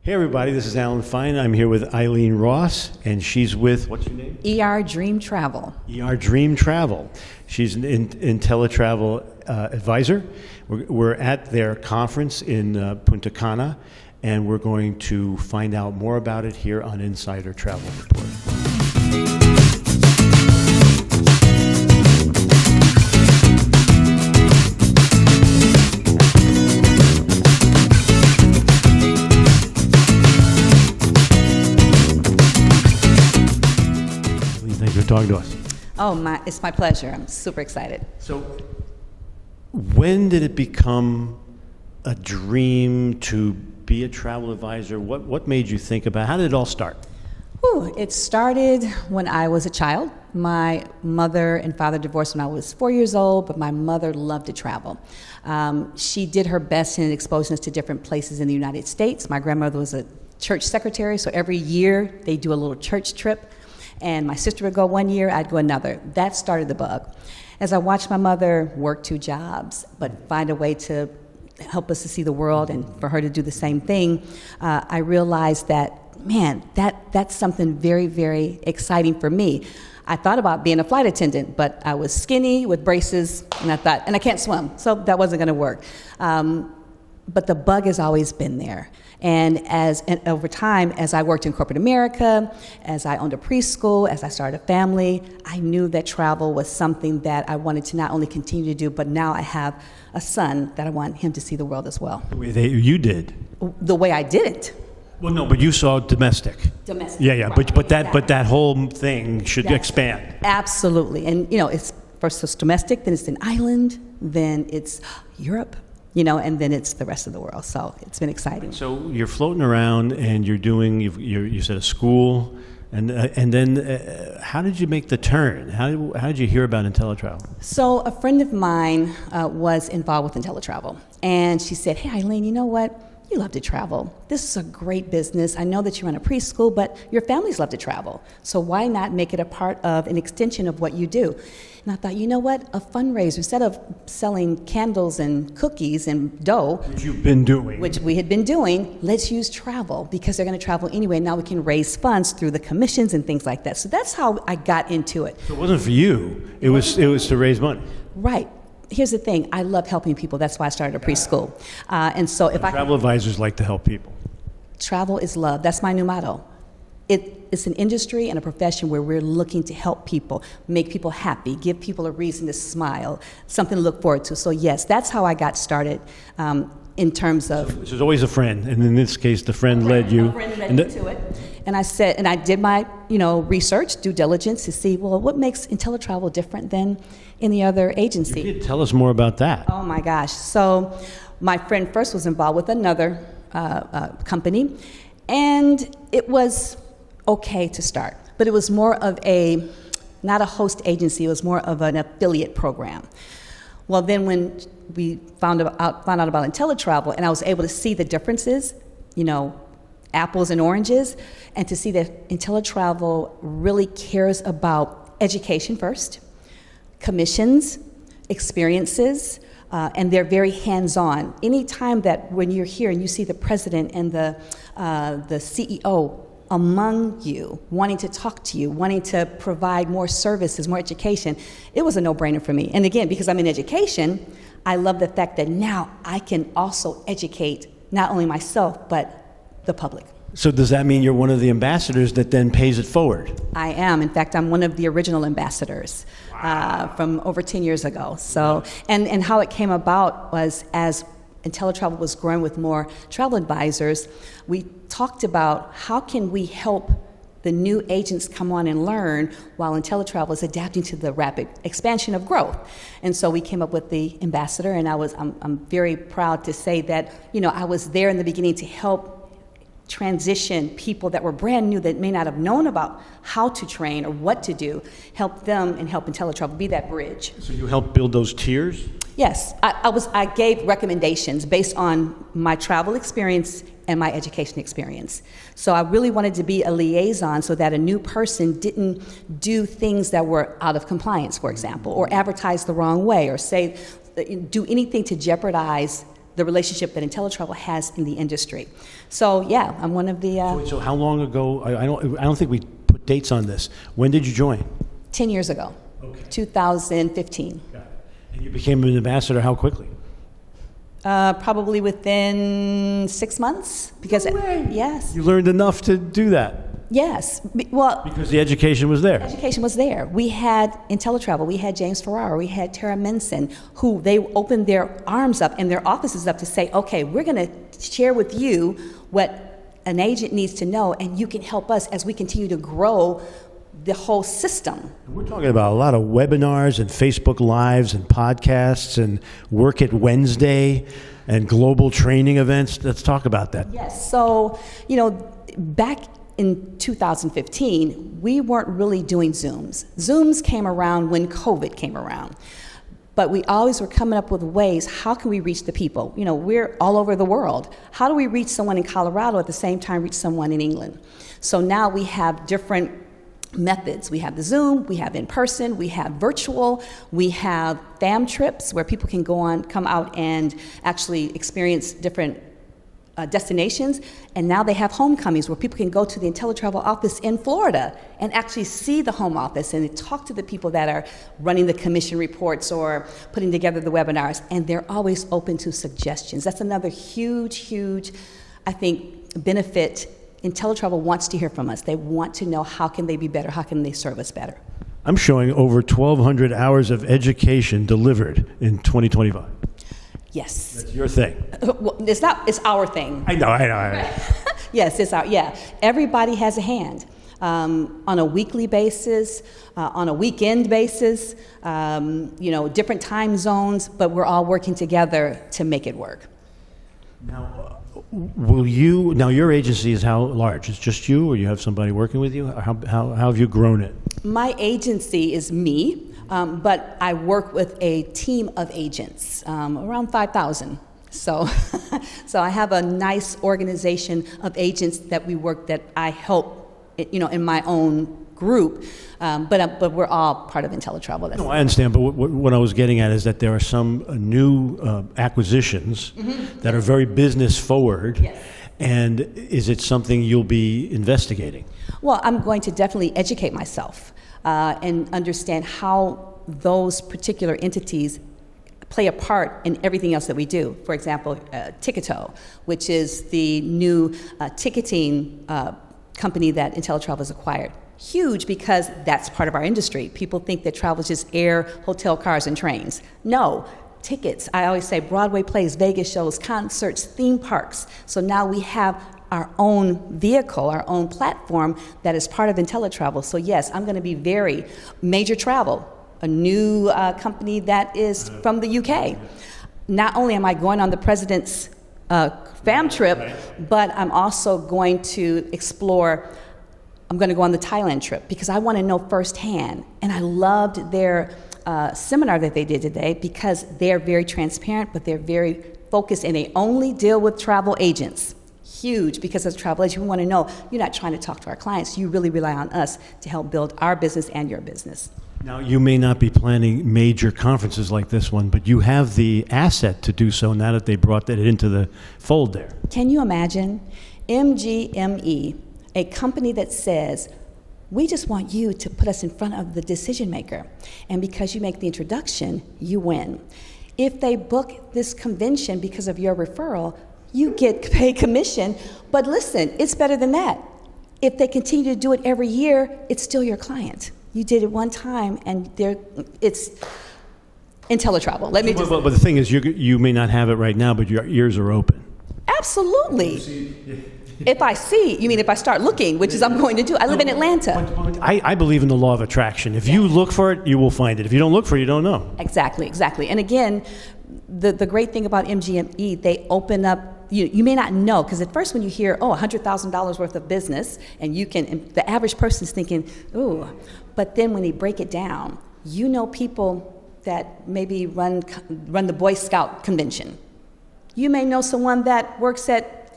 Hey everybody, this is Alan Fine. I'm here with Eileen Ross, and she's with, what's your name? ER Dream Travel. ER Dream Travel. She's an InteleTravel advisor. We're at their conference in Punta Cana, and we're going to find out more about it here on Insider Travel Report. Talk to us. Oh, it's my pleasure. I'm super excited. So, when did it become a dream to be a travel advisor? What made you think about it? How did it all start? It started when I was a child. My mother and father divorced when I was 4 years old, but my mother loved to travel. She did her best in exposing us to different places in the United States. My grandmother was a church secretary, so every year they do a little church trip. And my sister would go one year, I'd go another. That started the bug. As I watched my mother work 2 jobs, but find a way to help us to see the world and for her to do the same thing, I realized that, man, that's something very, very exciting for me. I thought about being a flight attendant, but I was skinny with braces, and I thought, and I can't swim, so that wasn't gonna work. But the bug has always been there. And over time, as I worked in corporate America, as I owned a preschool, as I started a family, I knew that travel was something that I wanted to not only continue to do, but now I have a son that I want him to see the world as well. The way you did. The way I did it. Well, no, but you saw domestic. Domestic. Yeah, right. but that whole thing should expand. Absolutely. And it's first it's domestic, then it's an island, then it's Europe. And then it's the rest of the world. So it's been exciting. So you're floating around, and you're doing. You said a school, and then how did you make the turn? How did you hear about InteleTravel? So a friend of mine was involved with InteleTravel, and she said, "Hey, Eileen, you know what? You love to travel. This is a great business. I know that you run a preschool, but your families love to travel. So why not make it a part of an extension of what you do?" And I thought, you know what? A fundraiser, instead of selling candles and cookies and dough, which you've been doing, which we had been doing, let's use travel, because they're going to travel anyway. Now we can raise funds through the commissions and things like that. So that's how I got into it. So it wasn't for you. It was to raise money. Right. Here's the thing. I love helping people. That's why I started a preschool. And so travel advisors like to help people. Travel is love. That's my new motto. It's an industry and a profession where we're looking to help people, make people happy, give people a reason to smile, something to look forward to. So yes, that's how I got started in terms of... So there's always a friend, and in this case, the friend led you. A friend led me to it. And I said, and I did my research, due diligence to see, well, what makes InteleTravel different than any other agency? You did tell us more about that. Oh my gosh. So my friend first was involved with another company, and it was okay to start, but it was more of not a host agency, it was more of an affiliate program. Well, then when we found out about InteleTravel, and I was able to see the differences, apples and oranges, and to see that InteleTravel really cares about education first, commissions, experiences, and they're very hands-on. Anytime that when you're here and you see the president and the CEO among you, wanting to talk to you, wanting to provide more services, more education, it was a no-brainer for me. And again, because I'm in education, I love the fact that now I can also educate not only myself, but the public. So does that mean you're one of the ambassadors that then pays it forward? I am. In fact, I'm one of the original ambassadors from over 10 years ago. So, and how it came about was as InteleTravel was growing with more travel advisors, we talked about how can we help the new agents come on and learn while InteleTravel is adapting to the rapid expansion of growth. And so we came up with the ambassador, and I'm very proud to say that I was there in the beginning to help transition people that were brand new that may not have known about how to train or what to do, help them and help InteleTravel be that bridge. So you helped build those tiers? Yes, I gave recommendations based on my travel experience and my education experience. So I really wanted to be a liaison so that a new person didn't do things that were out of compliance, for example, or advertise the wrong way, or say, do anything to jeopardize the relationship that InteleTravel has in the industry. So yeah, I'm one of the So how long ago? I don't think we put dates on this. When did you join? 10 years ago, Okay. 2015. Got it. And you became an ambassador how quickly? Probably within 6 months. Because yes, You learned enough to do that yes. Well, because the education was there. education was there. We had InteleTravel, we had James Ferrara, we had Tara Minson, who they opened their arms up and their offices up to say, okay, we're going to share with you what an agent needs to know, and you can help us as we continue to grow the whole system. We're talking about a lot of webinars and Facebook Lives and podcasts and Work at Wednesday and global training events. Let's talk about that. Yes. So, back in 2015, we weren't really doing Zooms. Zooms came around when COVID came around. But we always were coming up with ways, how can we reach the people? We're all over the world. How do we reach someone in Colorado at the same time reach someone in England? So now we have different methods. We have the Zoom, we have in person, we have virtual, we have fam trips where people can come out and actually experience different destinations, and now they have homecomings where people can go to the InteleTravel office in Florida and actually see the home office and talk to the people that are running the commission reports or putting together the webinars, and they're always open to suggestions. That's another huge, I think, benefit. InteleTravel wants to hear from us. They want to know how can they be better, how can they serve us better. I'm showing over 1,200 hours of education delivered in 2025. Yes. That's your thing. Well, it's our thing. I know. Yes, everybody has a hand. On a weekly basis, on a weekend basis, different time zones, but we're all working together to make it work. Now, your agency is how large? It's just you, or you have somebody working with you? How have you grown it? My agency is me, but I work with a team of agents, around 5,000. So I have a nice organization of agents that I help, in my own group, but we're all part of InteleTravel. No, I understand, but what I was getting at is that there are some new acquisitions that are very business forward. Yes. And is it something you'll be investigating? Well, I'm going to definitely educate myself and understand how those particular entities play a part in everything else that we do. For example, Ticketo, which is the new ticketing company that InteleTravel has acquired. Huge, because that's part of our industry. People think that travel is just air, hotel, cars, and trains. No. Tickets. I always say Broadway plays, Vegas shows, concerts, theme parks. So now we have our own vehicle, our own platform that is part of InteleTravel. So yes, I'm going to be very major travel, a new company that is from the UK. Not only am I going on the president's fam trip, but I'm also going to explore. I'm going to go on the Thailand trip because I want to know firsthand. And I loved their seminar that they did today because they're very transparent, but they're very focused, and they only deal with travel agents. Huge, because as a travel agent, we want to know you're not trying to talk to our clients. You really rely on us to help build our business and your business. Now, you may not be planning major conferences like this one, but you have the asset to do so now that they brought that into the fold there. Can you imagine MGME, a company that says, we just want you to put us in front of the decision maker, and because you make the introduction, you win. If they book this convention because of your referral, you get paid commission, but listen, it's better than that. If they continue to do it every year, it's still your client. You did it one time, and it's InteleTravel. But the thing is, you may not have it right now, but your ears are open. Absolutely. If I start looking, which is I'm going to do. I live in Atlanta. I believe in the law of attraction. If you look for it, you will find it. If you don't look for it, you don't know. Exactly. And again, the great thing about MGME, they open up. You may not know, because at first when you hear, $100,000 worth of business, and the average person's thinking, ooh, but then when they break it down, people that maybe run the Boy Scout convention. You may know someone that works at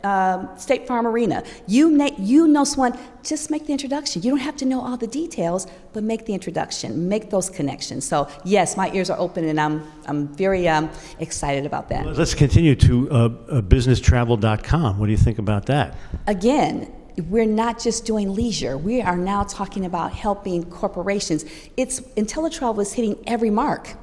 State Farm Arena. You know someone, just make the introduction. You don't have to know all the details, but make the introduction, make those connections. So yes, my ears are open, and I'm very excited about that. Let's continue to businesstravel.com. What do you think about that? Again, we're not just doing leisure. We are now talking about helping corporations. InteleTravel is hitting every mark.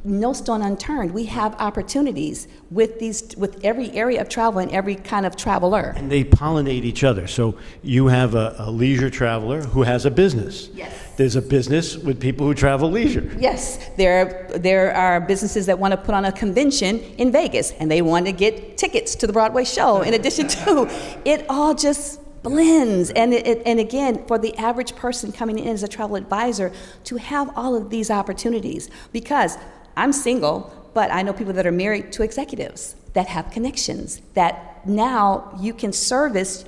No stone unturned. We have opportunities with every area of travel and every kind of traveler. And they pollinate each other. So you have a leisure traveler who has a business. Yes. There's a business with people who travel leisure. Yes, there are businesses that want to put on a convention in Vegas, and they want to get tickets to the Broadway show. In addition to, it all just blends. And again, for the average person coming in as a travel advisor, to have all of these opportunities, because I'm single, but I know people that are married to executives that have connections that now you can service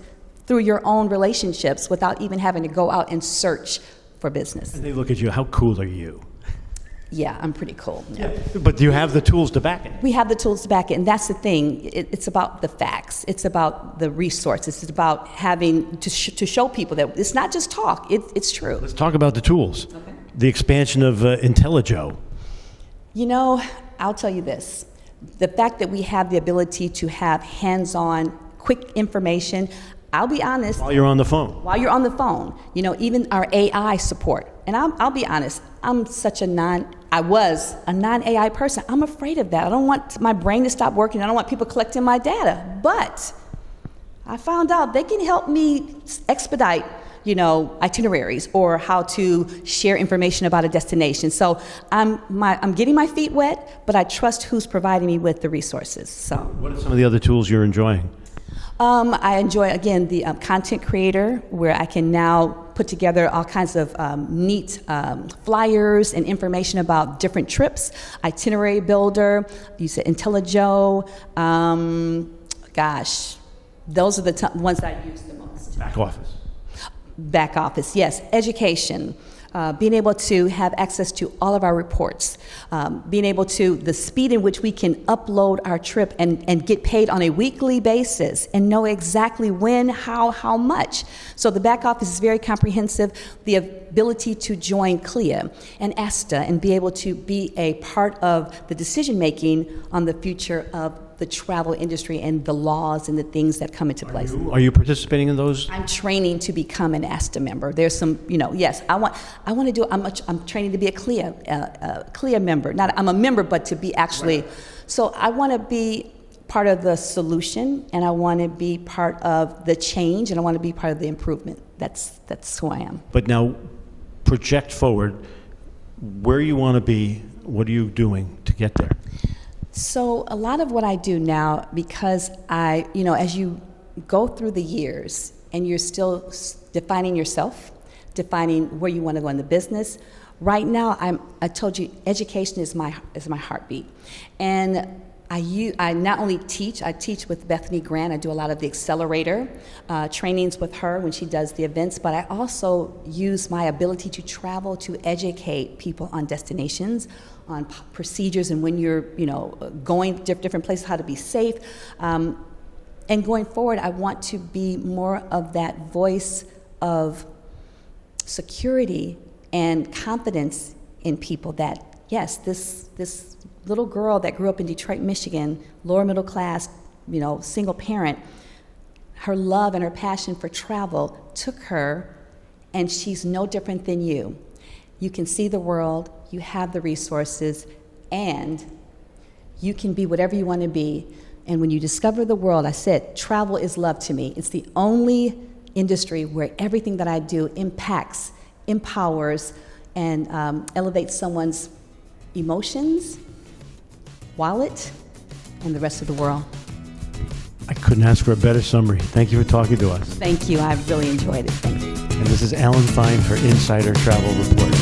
through your own relationships without even having to go out and search for business. And they look at you, how cool are you? Yeah, I'm pretty cool. Yeah. But you have the tools to back it. We have the tools to back it, and that's the thing. It's about the facts. It's about the resources. It's about having to show people that it's not just talk. It's true. Let's talk about the tools. Okay. The expansion of InteleJo. You know, I'll tell you this. The fact that we have the ability to have hands-on, quick information, I'll be honest. While you're on the phone. While you're on the phone, you know, even our AI support. And I'll be honest, I was a non-AI person. I'm afraid of that. I don't want my brain to stop working. I don't want people collecting my data. But I found out they can help me expedite, you know, itineraries or how to share information about a destination. So I'm getting my feet wet, but I trust who's providing me with the resources. So what are some of the other tools you're enjoying? I enjoy, again, the content creator, where I can now put together all kinds of neat flyers and information about different trips. Itinerary builder, you said InteleJo. Gosh, those are the ones that I use the most. Back office. Back office, yes. Education. Being able to have access to all of our reports, being able to, the speed in which we can upload our trip and get paid on a weekly basis and know exactly when, how much. So the back office is very comprehensive. The ability to join CLIA and ASTA and be able to be a part of the decision making on the future of the travel industry and the laws and the things that come into place. Are you participating in those? I'm training to become an ASTA member. There's some, you know, yes, I want to do. I'm training to be a CLIA member. Not I'm a member, but to be actually. Right. So I want to be part of the solution, and I want to be part of the change, and I want to be part of the improvement. That's who I am. But now, project forward. Where you want to be? What are you doing to get there? So a lot of what I do now, because as you go through the years and you're still defining yourself, defining where you want to go in the business. Right now, I told you, education is my heartbeat, and I not only teach. I teach with Bethany Grant. I do a lot of the accelerator trainings with her when she does the events. But I also use my ability to travel to educate people on destinations, on procedures, and when you're going to different places, how to be safe. And going forward, I want to be more of that voice of security and confidence in people that, yes, this little girl that grew up in Detroit, Michigan, lower middle class, single parent, her love and her passion for travel took her, and she's no different than you. You can see the world, you have the resources, and you can be whatever you want to be. And when you discover the world, I said, travel is love to me. It's the only industry where everything that I do impacts, empowers, and elevates someone's emotions, wallet, and the rest of the world. I couldn't ask for a better summary. Thank you for talking to us. Thank you. I really enjoyed it. Thank you. And this is Alan Fine for Insider Travel Report.